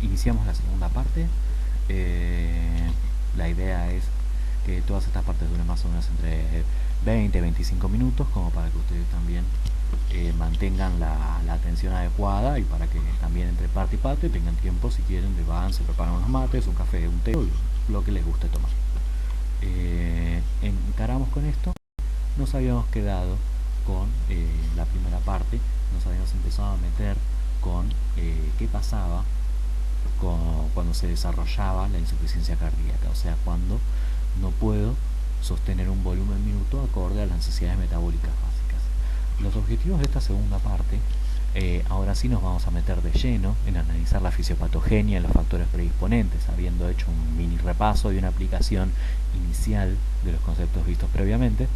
iniciamos la segunda parte. La idea es que todas estas partes duren más o menos entre 20 y 25 minutos, como para que ustedes también mantengan la atención adecuada, y para que también entre parte y parte tengan tiempo, si quieren, se preparan unos mates, un café, un té, lo que les guste tomar. Encaramos con esto. Nos habíamos quedado con la primera parte, nos habíamos empezado a meter con qué pasaba cuando se desarrollaba la insuficiencia cardíaca, o sea, cuando no puedo sostener un volumen minuto acorde a las necesidades metabólicas básicas. Los objetivos de esta segunda parte, ahora sí nos vamos a meter de lleno en analizar la fisiopatogenia y los factores predisponentes, habiendo hecho un mini repaso y una aplicación inicial de los conceptos vistos previamente.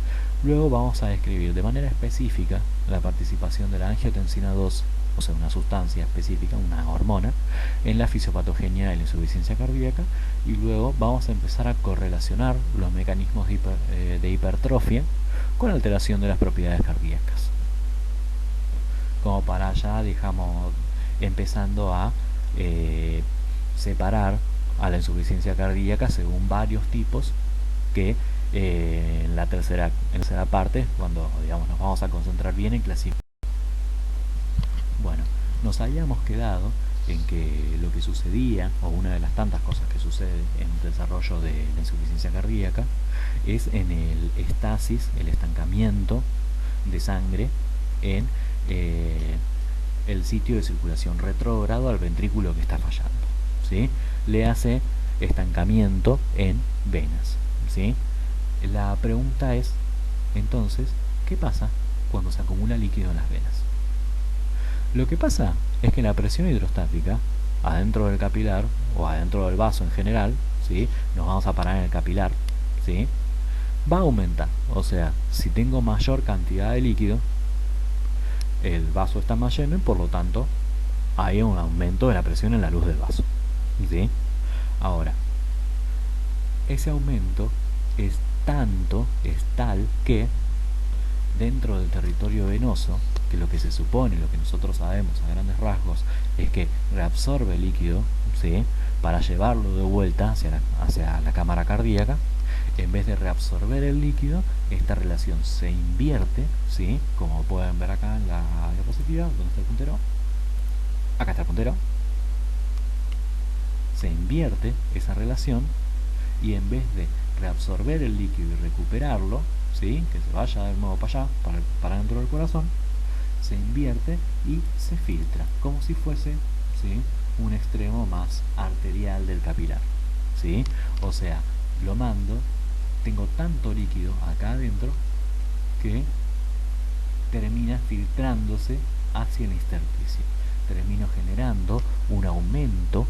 Luego vamos a describir de manera específica la participación de la angiotensina 2, o sea, una sustancia específica, una hormona, en la fisiopatogenia de la insuficiencia cardíaca, y luego vamos a empezar a correlacionar los mecanismos de hipertrofia con alteración de las propiedades cardíacas. Como para allá dejamos empezando a separar a la insuficiencia cardíaca según varios tipos que en la tercera parte, cuando digamos nos vamos a concentrar bien en clasificar. Bueno, nos habíamos quedado en que lo que sucedía, o una de las tantas cosas que sucede en el desarrollo de la insuficiencia cardíaca, es en el estasis, el estancamiento de sangre en el sitio de circulación retrógrado al ventrículo que está fallando, ¿sí? Le hace estancamiento en venas, ¿sí? La pregunta es, entonces, ¿qué pasa cuando se acumula líquido en las venas? Lo que pasa es que la presión hidrostática adentro del capilar, o adentro del vaso en general, ¿sí? Nos vamos a parar en el capilar, ¿sí? Va a aumentar. O sea, si tengo mayor cantidad de líquido, el vaso está más lleno y por lo tanto hay un aumento de la presión en la luz del vaso, ¿sí? Ahora, ese aumento es tal que dentro del territorio venoso, que lo que se supone, lo que nosotros sabemos a grandes rasgos, es que reabsorbe el líquido, ¿sí? Para llevarlo de vuelta hacia la cámara cardíaca, en vez de reabsorber el líquido, esta relación se invierte, ¿sí? Como pueden ver acá en la diapositiva. ¿Dónde está el puntero? Acá está el puntero. Se invierte esa relación, y en vez de reabsorber el líquido y recuperarlo, ¿sí? Que se vaya de nuevo para allá, para dentro del corazón, se invierte y se filtra, como si fuese, ¿sí? Un extremo más arterial del capilar, ¿sí? O sea, lo mando, tengo tanto líquido acá adentro que termina filtrándose hacia el intersticio. Termino generando un aumento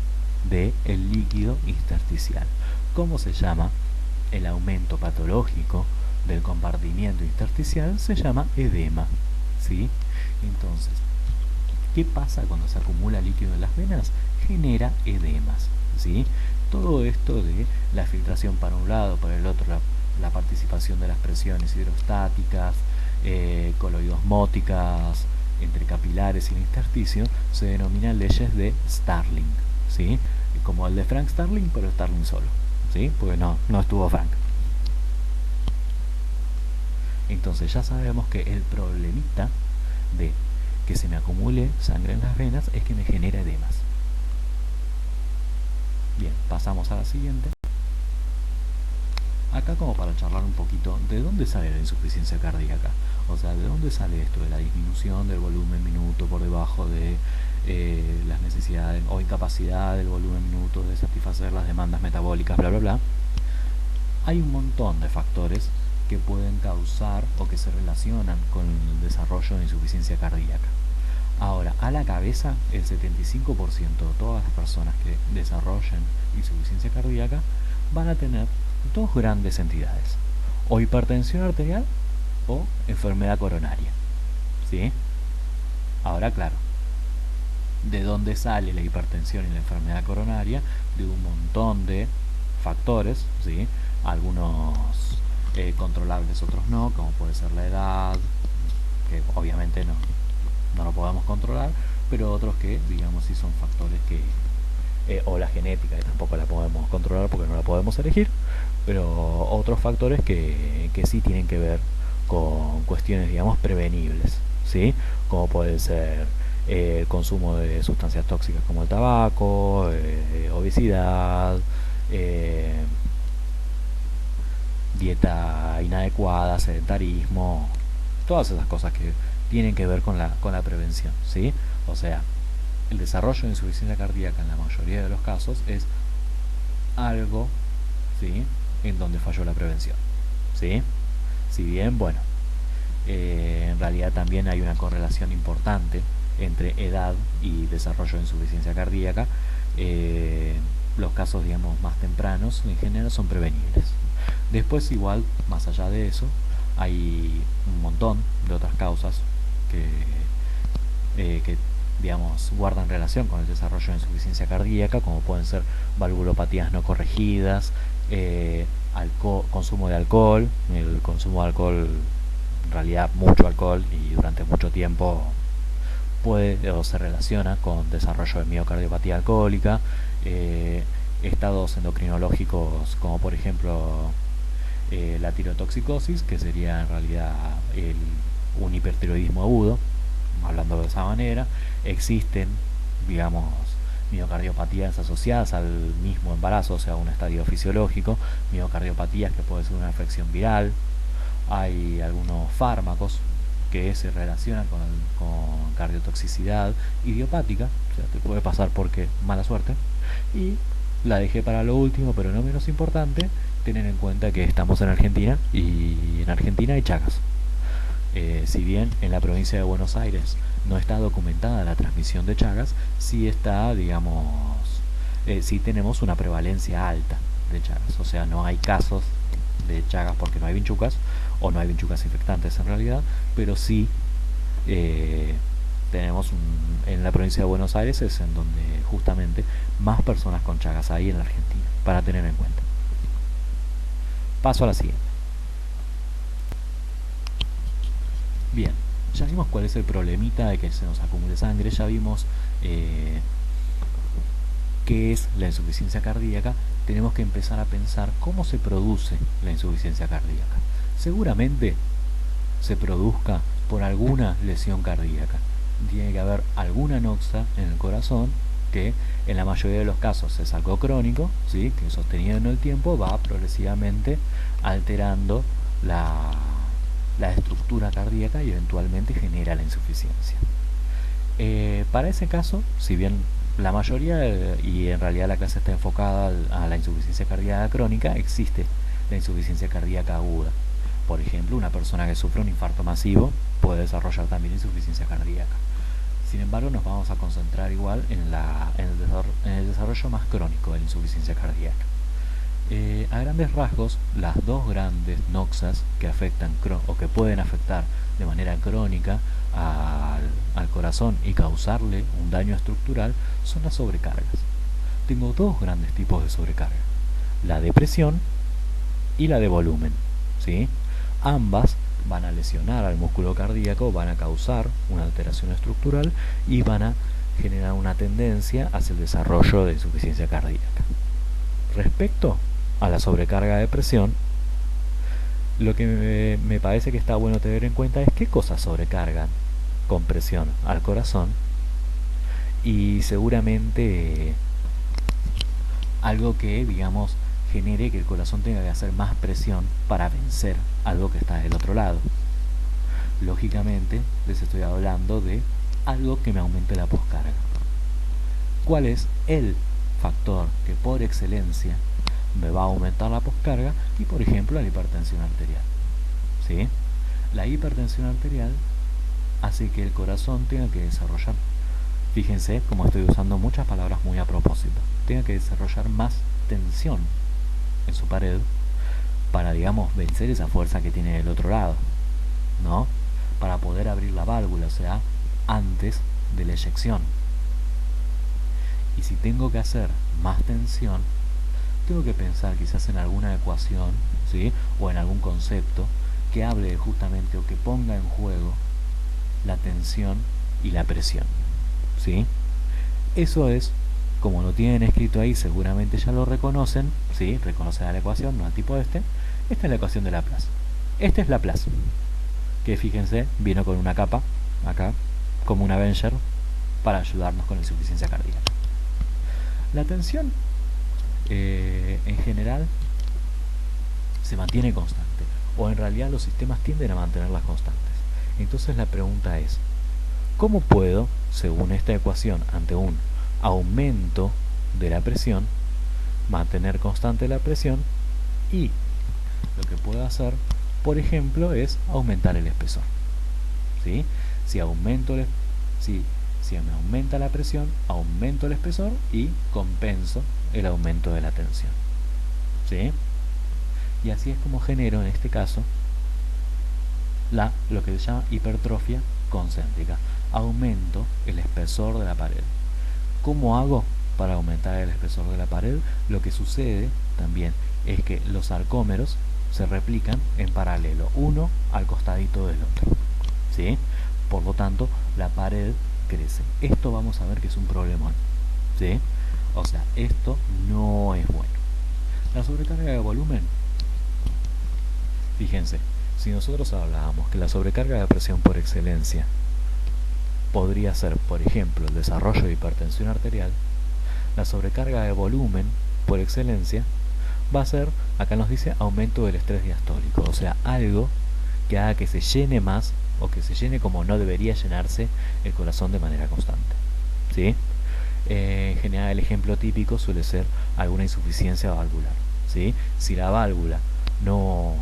del líquido intersticial. ¿Cómo se llama el aumento patológico del compartimiento intersticial? Se llama edema, ¿sí? Entonces, ¿qué pasa cuando se acumula líquido en las venas? Genera edemas, ¿sí? Todo esto de la filtración para un lado, para el otro, la participación de las presiones hidrostáticas, coloidosmóticas, entre capilares y el intersticio, se denominan leyes de Starling, ¿sí? Como el de Frank Starling, pero Starling solo, ¿sí? Porque no estuvo Frank. Entonces ya sabemos que el problemita de que se me acumule sangre en las venas es que me genera edemas. Bien, pasamos a la siguiente. Acá, como para charlar un poquito, ¿de dónde sale la insuficiencia cardíaca? O sea, ¿de dónde sale esto de la disminución del volumen minuto por debajo de las necesidades o incapacidad del volumen minuto de satisfacer las demandas metabólicas, bla, bla, bla? Hay un montón de factores que pueden causar o que se relacionan con el desarrollo de insuficiencia cardíaca. Ahora, a la cabeza, el 75% de todas las personas que desarrollen insuficiencia cardíaca van a tener dos grandes entidades: o hipertensión arterial o enfermedad coronaria, ¿sí? Ahora, claro, ¿de dónde sale la hipertensión y la enfermedad coronaria? De un montón de factores, ¿sí? Algunos controlables, otros no, como puede ser la edad, que obviamente no lo podemos controlar, pero otros que, digamos, sí son factores que o la genética, que tampoco la podemos controlar porque no la podemos elegir, pero otros factores que sí tienen que ver con cuestiones, digamos, prevenibles, ¿sí? Como puede ser el consumo de sustancias tóxicas como el tabaco, obesidad, eh, dieta inadecuada, sedentarismo, todas esas cosas que tienen que ver con la prevención, ¿sí? O sea, el desarrollo de insuficiencia cardíaca en la mayoría de los casos es algo, ¿sí?, en donde falló la prevención, ¿sí? Si bien, bueno, en realidad también hay una correlación importante entre edad y desarrollo de insuficiencia cardíaca. eh, los casos, digamos, más tempranos en general son prevenibles. Después, igual, más allá de eso, hay un montón de otras causas que digamos, guardan relación con el desarrollo de insuficiencia cardíaca, como pueden ser valvulopatías no corregidas, consumo de alcohol. El consumo de alcohol, en realidad mucho alcohol y durante mucho tiempo, puede o se relaciona con desarrollo de miocardiopatía alcohólica. Estados endocrinológicos como por ejemplo la tirotoxicosis, que sería en realidad un hipertiroidismo agudo, hablando de esa manera. Existen, digamos, miocardiopatías asociadas al mismo embarazo, o sea, un estadio fisiológico, miocardiopatías que puede ser una afección viral. Hay algunos fármacos que se relacionan con cardiotoxicidad idiopática, o sea, te puede pasar porque mala suerte. Y la dejé para lo último, pero no menos importante, tener en cuenta que estamos en Argentina y en Argentina hay Chagas. Si bien en la provincia de Buenos Aires no está documentada la transmisión de Chagas, sí está, digamos, sí tenemos una prevalencia alta de Chagas. O sea, no hay casos de Chagas porque no hay vinchucas, o no hay vinchucas infectantes en realidad, pero sí eh, tenemos en la provincia de Buenos Aires es en donde justamente más personas con Chagas hay en la Argentina, para tener en cuenta. Paso a la siguiente. Bien, ya vimos cuál es el problemita de que se nos acumule sangre, ya vimos qué es la insuficiencia cardíaca. Tenemos que empezar a pensar cómo se produce la insuficiencia cardíaca. Seguramente se produzca por alguna lesión cardíaca. Tiene que haber alguna noxa en el corazón que en la mayoría de los casos es algo crónico, ¿sí?, que sostenido en el tiempo va progresivamente alterando la estructura cardíaca y eventualmente genera la insuficiencia. Para ese caso, si bien la mayoría, y en realidad la clase está enfocada a la insuficiencia cardíaca crónica, existe la insuficiencia cardíaca aguda. Por ejemplo, una persona que sufre un infarto masivo puede desarrollar también insuficiencia cardíaca. Sin embargo, nos vamos a concentrar igual en el desarrollo más crónico de la insuficiencia cardíaca. A grandes rasgos, las dos grandes noxas que afectan o que pueden afectar de manera crónica al corazón y causarle un daño estructural son las sobrecargas. Tengo dos grandes tipos de sobrecarga: la de presión y la de volumen, ¿sí? Ambas van a lesionar al músculo cardíaco, van a causar una alteración estructural y van a generar una tendencia hacia el desarrollo de insuficiencia cardíaca. Respecto a la sobrecarga de presión, lo que me parece que está bueno tener en cuenta es qué cosas sobrecargan con presión al corazón, y seguramente algo que, digamos, genere que el corazón tenga que hacer más presión para vencer algo que está del otro lado. Lógicamente, les estoy hablando de algo que me aumente la poscarga. ¿Cuál es el factor que por excelencia me va a aumentar la poscarga? Y por ejemplo, la hipertensión arterial, ¿sí? La hipertensión arterial hace que el corazón tenga que desarrollar, fíjense como estoy usando muchas palabras muy a propósito, tenga que desarrollar más tensión en su pared para, digamos, vencer esa fuerza que tiene del otro lado, ¿no? Para poder abrir la válvula, o sea, antes de la eyección. Y si tengo que hacer más tensión, tengo que pensar quizás en alguna ecuación, ¿sí?, o en algún concepto que hable justamente o que ponga en juego la tensión y la presión, ¿sí? Eso es como lo tienen escrito ahí, seguramente ya lo reconocen, ¿sí? Reconocen a la ecuación, no al tipo este. Esta es la ecuación de Laplace. Esta es Laplace, que fíjense, vino con una capa, acá, como un Avenger, para ayudarnos con la insuficiencia cardíaca. La tensión, en general, se mantiene constante, o en realidad los sistemas tienden a mantenerlas constantes. Entonces la pregunta es, ¿cómo puedo, según esta ecuación, ante un aumento de la presión, mantener constante la presión? Y lo que puedo hacer, por ejemplo, es aumentar el espesor. ¿Sí? Si me aumenta la presión, aumento el espesor y compenso el aumento de la tensión. ¿Sí? Y así es como genero, en este caso, lo que se llama hipertrofia concéntrica. Aumento el espesor de la pared. ¿Cómo hago para aumentar el espesor de la pared? Lo que sucede también es que los sarcómeros se replican en paralelo, uno al costadito del otro, ¿sí? Por lo tanto, la pared crece. Esto vamos a ver que es un problemón, ¿sí? O sea, esto no es bueno. La sobrecarga de volumen, fíjense, si nosotros hablábamos que la sobrecarga de presión por excelencia podría ser, por ejemplo, el desarrollo de hipertensión arterial, la sobrecarga de volumen por excelencia va a ser, acá nos dice, aumento del estrés diastólico, o sea, algo que haga que se llene más o que se llene como no debería llenarse el corazón de manera constante, ¿sí? En general el ejemplo típico suele ser alguna insuficiencia valvular, ¿sí? Si la válvula no...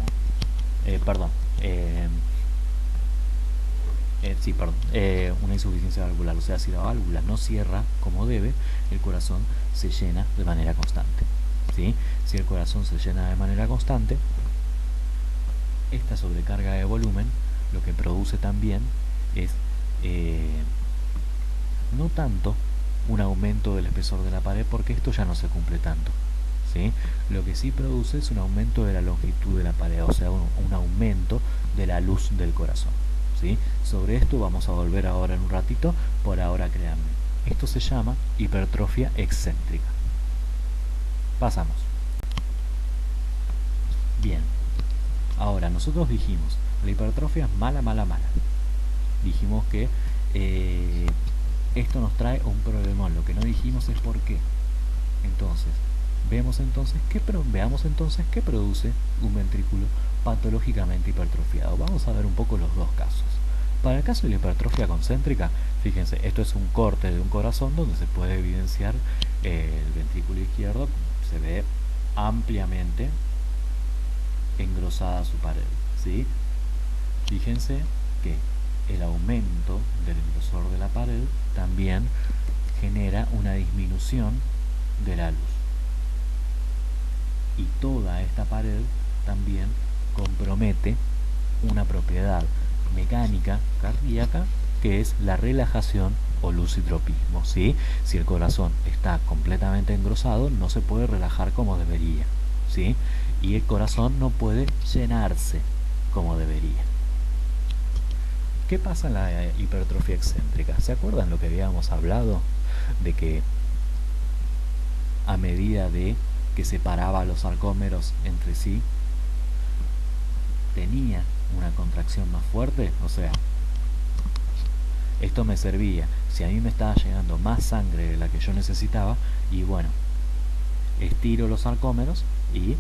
una insuficiencia valvular, o sea, si la válvula no cierra como debe, el corazón se llena de manera constante, ¿sí? Si el corazón se llena de manera constante, esta sobrecarga de volumen lo que produce también es no tanto un aumento del espesor de la pared, porque esto ya no se cumple tanto, ¿sí? Lo que sí produce es un aumento de la longitud de la pared, o sea, un aumento de la luz del corazón, ¿sí? Sobre esto vamos a volver ahora en un ratito. Por ahora, créanme, esto se llama hipertrofia excéntrica. Pasamos. Bien, ahora nosotros dijimos, la hipertrofia es mala, mala, mala. Dijimos que esto nos trae un problemón. Lo que no dijimos es por qué. Entonces, veamos entonces qué produce un ventrículo patológicamente hipertrofiado. Vamos a ver un poco los dos casos. Para el caso de la hipertrofia concéntrica, fíjense, esto es un corte de un corazón donde se puede evidenciar el ventrículo izquierdo, se ve ampliamente engrosada su pared, ¿sí? Fíjense que el aumento del grosor de la pared también genera una disminución de la luz. Y toda esta pared también compromete una propiedad mecánica cardíaca que es la relajación o lusitropismo, ¿sí? Si el corazón está completamente engrosado, no se puede relajar como debería, ¿sí? Y el corazón no puede llenarse como debería. ¿Qué pasa en la hipertrofia excéntrica? ¿Se acuerdan lo que habíamos hablado? De que a medida de que separaba los sarcómeros entre sí, tenía una contracción más fuerte. O sea, esto me servía, si a mí me estaba llegando más sangre de la que yo necesitaba, y bueno, estiro los sarcómeros y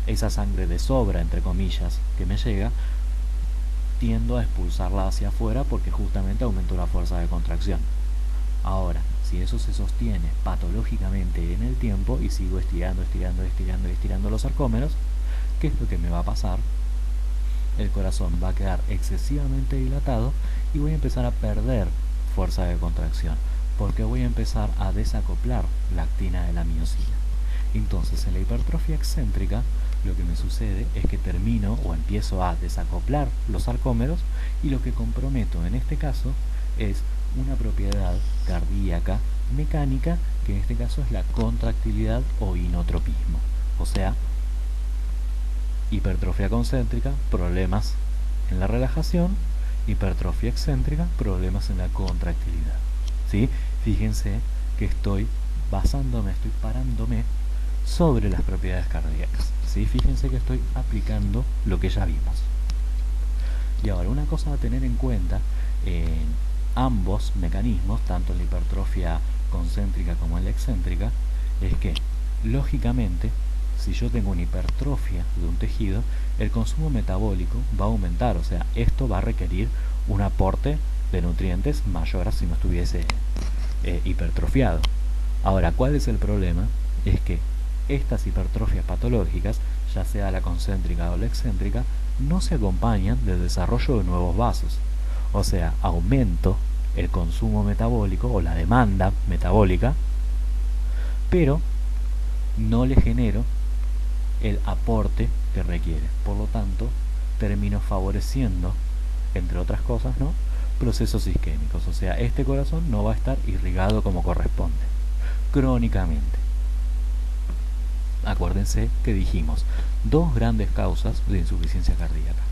esa sangre de sobra, entre comillas, que me llega, tiendo a expulsarla hacia afuera porque justamente aumento la fuerza de contracción. Ahora, si eso se sostiene patológicamente en el tiempo y sigo estirando los sarcómeros, ¿qué es lo que me va a pasar? El corazón va a quedar excesivamente dilatado y voy a empezar a perder fuerza de contracción, porque voy a empezar a desacoplar la actina de la miosina. Entonces, en la hipertrofia excéntrica, lo que me sucede es que termino o empiezo a desacoplar los sarcómeros, y lo que comprometo en este caso es una propiedad cardíaca mecánica, que en este caso es la contractilidad o inotropismo. O sea, hipertrofia concéntrica, problemas en la relajación; hipertrofia excéntrica, problemas en la contractilidad, ¿sí? Fíjense que estoy estoy parándome sobre las propiedades cardíacas, ¿sí? Fíjense que estoy aplicando lo que ya vimos. Y ahora, una cosa a tener en cuenta en ambos mecanismos, tanto en la hipertrofia concéntrica como en la excéntrica, es que, lógicamente, si yo tengo una hipertrofia de un tejido, el consumo metabólico va a aumentar, o sea, esto va a requerir un aporte de nutrientes mayor a si no estuviese hipertrofiado. Ahora, ¿cuál es el problema? Es que estas hipertrofias patológicas, ya sea la concéntrica o la excéntrica, no se acompañan del desarrollo de nuevos vasos. O sea, aumento el consumo metabólico o la demanda metabólica, pero no le genero el aporte que requiere. Por lo tanto, termino favoreciendo, entre otras cosas, ¿no?, procesos isquémicos. O sea, este corazón no va a estar irrigado como corresponde, crónicamente. Acuérdense que dijimos dos grandes causas de insuficiencia cardíaca: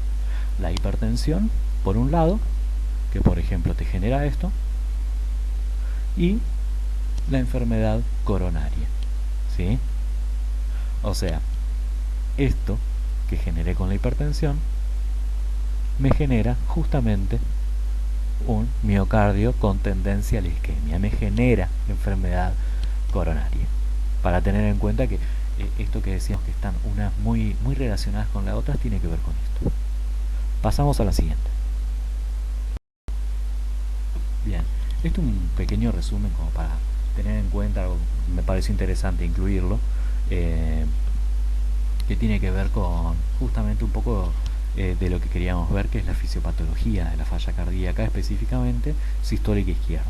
la hipertensión, por un lado, que por ejemplo te genera esto, y la enfermedad coronaria, ¿sí? O sea, esto que generé con la hipertensión me genera justamente un miocardio con tendencia a la isquemia, me genera enfermedad coronaria. Para tener en cuenta que esto que decíamos que están unas muy relacionadas con las otras tiene que ver con esto. Pasamos a la siguiente. Bien, esto es un pequeño resumen como para tener en cuenta, algo me pareció interesante incluirlo, que tiene que ver con justamente un poco de lo que queríamos ver, que es la fisiopatología de la falla cardíaca, específicamente sistólica izquierda.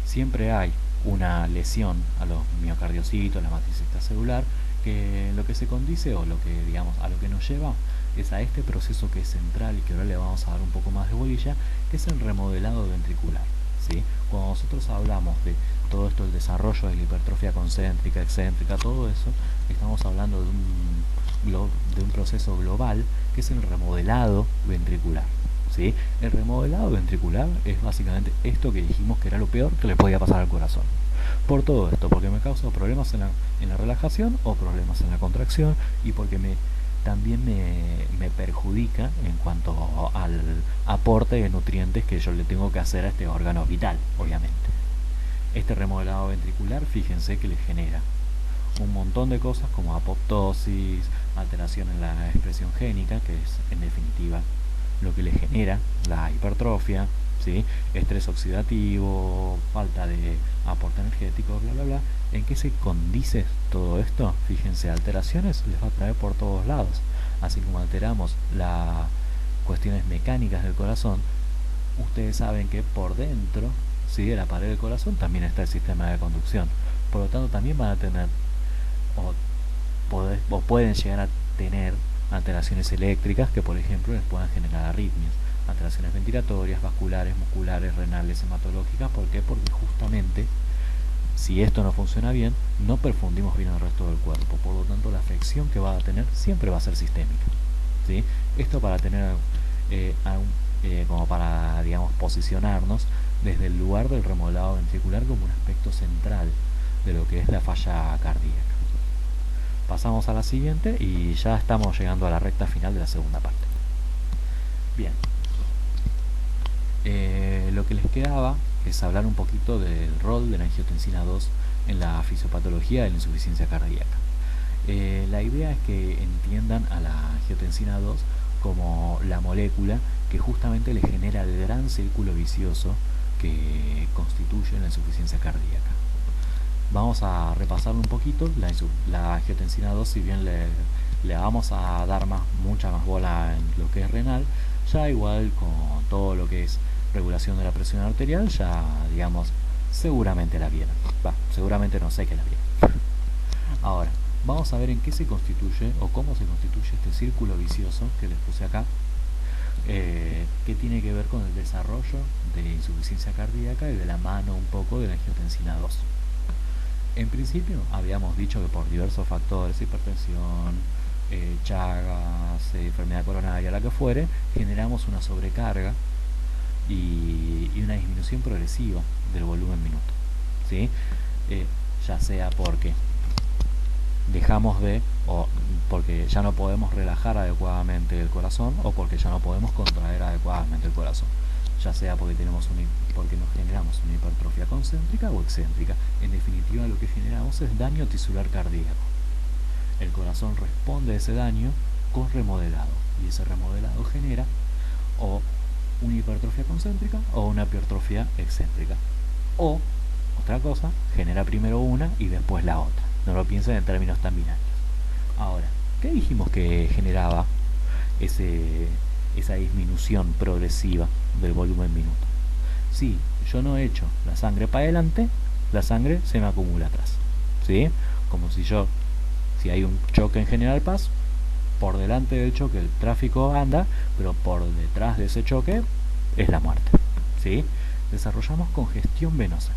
Siempre hay una lesión a los miocardiocitos, la matriz extracelular, que lo que se condice, o lo que, digamos, a lo que nos lleva es a este proceso que es central y que ahora le vamos a dar un poco más de bolilla, que es el remodelado ventricular, ¿sí? Cuando nosotros hablamos de todo esto, el desarrollo de la hipertrofia concéntrica, excéntrica, todo eso, estamos hablando de un proceso global que es el remodelado ventricular, ¿sí? El remodelado ventricular es básicamente esto que dijimos que era lo peor que le podía pasar al corazón. Por todo esto, porque me causa problemas en la relajación o problemas en la contracción, y porque también me perjudica en cuanto al aporte de nutrientes que yo le tengo que hacer a este órgano vital, obviamente. Este remodelado ventricular, fíjense que le genera un montón de cosas como apoptosis, alteración en la expresión génica, que es en definitiva lo que le genera la hipertrofia, ¿sí? Estrés oxidativo, falta de aporte energético, bla bla bla. ¿En qué se condice todo esto? Fíjense, alteraciones les va a traer por todos lados. Así como alteramos las cuestiones mecánicas del corazón, ustedes saben que por dentro, ¿sí?, de la pared del corazón también está el sistema de conducción. Por lo tanto, también van a tener o pueden llegar a tener alteraciones eléctricas que, por ejemplo, les puedan generar arritmias, alteraciones ventilatorias, vasculares, musculares, renales, hematológicas. ¿Por qué? Porque justamente, si esto no funciona bien, no perfundimos bien el resto del cuerpo. Por lo tanto, la afección que va a tener siempre va a ser sistémica, ¿sí? Esto para tener como para, digamos, posicionarnos desde el lugar del remodelado ventricular como un aspecto central de lo que es la falla cardíaca. Pasamos a la siguiente y ya estamos llegando a la recta final de la segunda parte. Bien, lo que les quedaba es hablar un poquito del rol de la angiotensina 2 en la fisiopatología de la insuficiencia cardíaca. La idea es que entiendan a la angiotensina 2 como la molécula que justamente le genera el gran círculo vicioso que constituye la insuficiencia cardíaca. Vamos a repasarlo un poquito. La angiotensina 2, si bien le vamos a dar mucha más bola en lo que es renal, ya igual con todo lo que es regulación de la presión arterial, ya, digamos, seguramente la vieron. Seguramente no sé que la vieron. Ahora, vamos a ver en qué se constituye o cómo se constituye este círculo vicioso que les puse acá, que tiene que ver con el desarrollo de insuficiencia cardíaca y de la mano un poco de la angiotensina 2. En principio habíamos dicho que por diversos factores, hipertensión, Chagas, enfermedad coronaria, la que fuere, generamos una sobrecarga y una disminución progresiva del volumen minuto, ¿sí? Ya sea porque dejamos de, o porque ya no podemos relajar adecuadamente el corazón, o porque ya no podemos contraer adecuadamente el corazón, ya sea porque porque nos generamos una hipertrofia concéntrica o excéntrica. En definitiva, lo que generamos es daño tisular cardíaco. El corazón responde a ese daño con remodelado, y ese remodelado genera o una hipertrofia concéntrica o una hipertrofia excéntrica, o otra cosa, genera primero una y después la otra. No lo piensen en términos tan binarios. Ahora, ¿qué dijimos que generaba esa disminución progresiva del volumen minuto? Si yo no echo la sangre para adelante, la sangre se me acumula atrás, ¿sí? Como si hay un choque en General Paz, por delante del choque el tráfico anda, pero por detrás de ese choque es la muerte, ¿sí? Desarrollamos congestión venosa.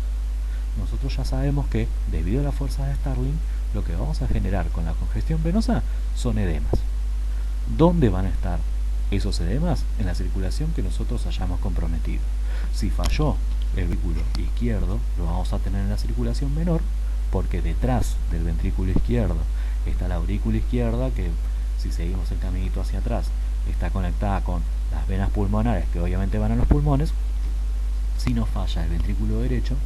Nosotros ya sabemos que, debido a las fuerzas de Starling, lo que vamos a generar con la congestión venosa son edemas. ¿Dónde van a estar esos edemas? En la circulación que nosotros hayamos comprometido. Si falló el ventrículo izquierdo, lo vamos a tener en la circulación menor, porque detrás del ventrículo izquierdo está la aurícula izquierda, que si seguimos el caminito hacia atrás está conectada con las venas pulmonares, que obviamente van a los pulmones. Si no falla el ventrículo derecho,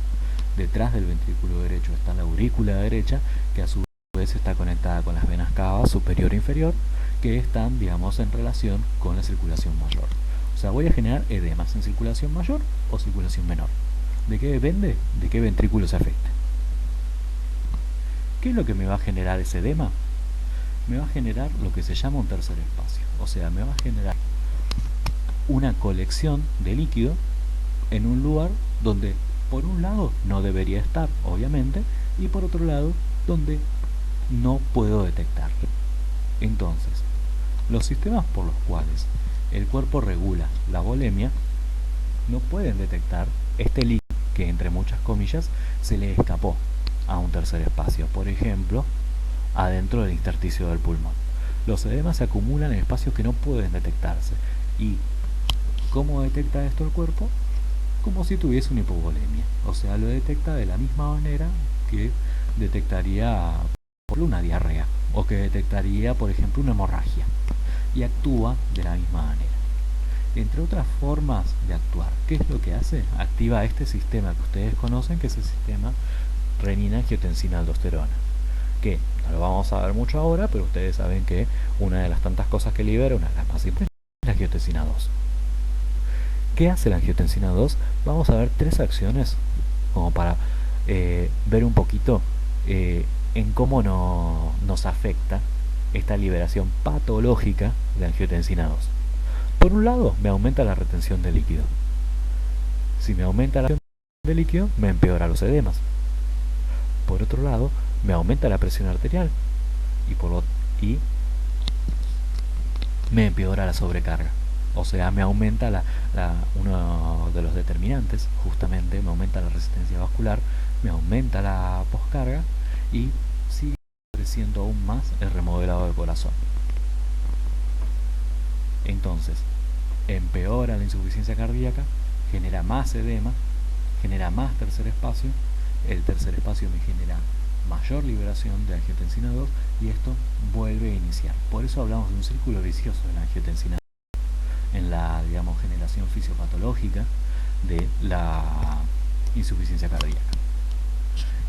detrás del ventrículo derecho está la aurícula derecha, que a su vez está conectada con las venas cava superior e inferior, que están, digamos, en relación con la circulación mayor. O sea, voy a generar edemas en circulación mayor o circulación menor. ¿De qué depende? De qué ventrículo se afecte. ¿Qué es lo que me va a generar ese edema? Me va a generar lo que se llama un tercer espacio. O sea, me va a generar una colección de líquido en un lugar donde, por un lado, no debería estar, obviamente, y por otro lado, donde no puedo detectar. Entonces, los sistemas por los cuales el cuerpo regula la volemia no pueden detectar este líquido que, entre muchas comillas, se le escapó a un tercer espacio, por ejemplo, adentro del intersticio del pulmón. Los edemas se acumulan en espacios que no pueden detectarse. ¿Y cómo detecta esto el cuerpo? Como si tuviese una hipovolemia. O sea, lo detecta de la misma manera que detectaría por una diarrea, o que detectaría, por ejemplo, una hemorragia, y actúa de la misma manera. Entre otras formas de actuar, ¿qué es lo que hace? Activa este sistema que ustedes conocen, que es el sistema renina-angiotensina-aldosterona, que no lo vamos a ver mucho ahora, pero ustedes saben que una de las tantas cosas que libera, una de las más importantes, es la angiotensina 2. ¿Qué hace la angiotensina 2? Vamos a ver 3 acciones como para ver un poquito en cómo nos afecta esta liberación patológica de angiotensina 2. Por un lado, me aumenta la retención de líquido. Si me aumenta la retención de líquido, me empeora los edemas. Por otro lado, me aumenta la presión arterial y me empeora la sobrecarga. O sea, me aumenta uno de los determinantes, justamente me aumenta la resistencia vascular, me aumenta la poscarga y sigue creciendo aún más el remodelado del corazón. Entonces, empeora la insuficiencia cardíaca, genera más edema, genera más tercer espacio, el tercer espacio me genera mayor liberación de angiotensina 2 y esto vuelve a iniciar. Por eso hablamos de un círculo vicioso de la angiotensina 2 en la, digamos, generación fisiopatológica de la insuficiencia cardíaca.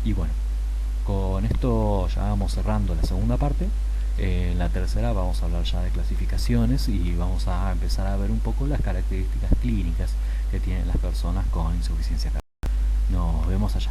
Y bueno, con esto ya vamos cerrando la segunda parte. En la tercera vamos a hablar ya de clasificaciones y vamos a empezar a ver un poco las características clínicas que tienen las personas con insuficiencia cardíaca. Nos vemos allá.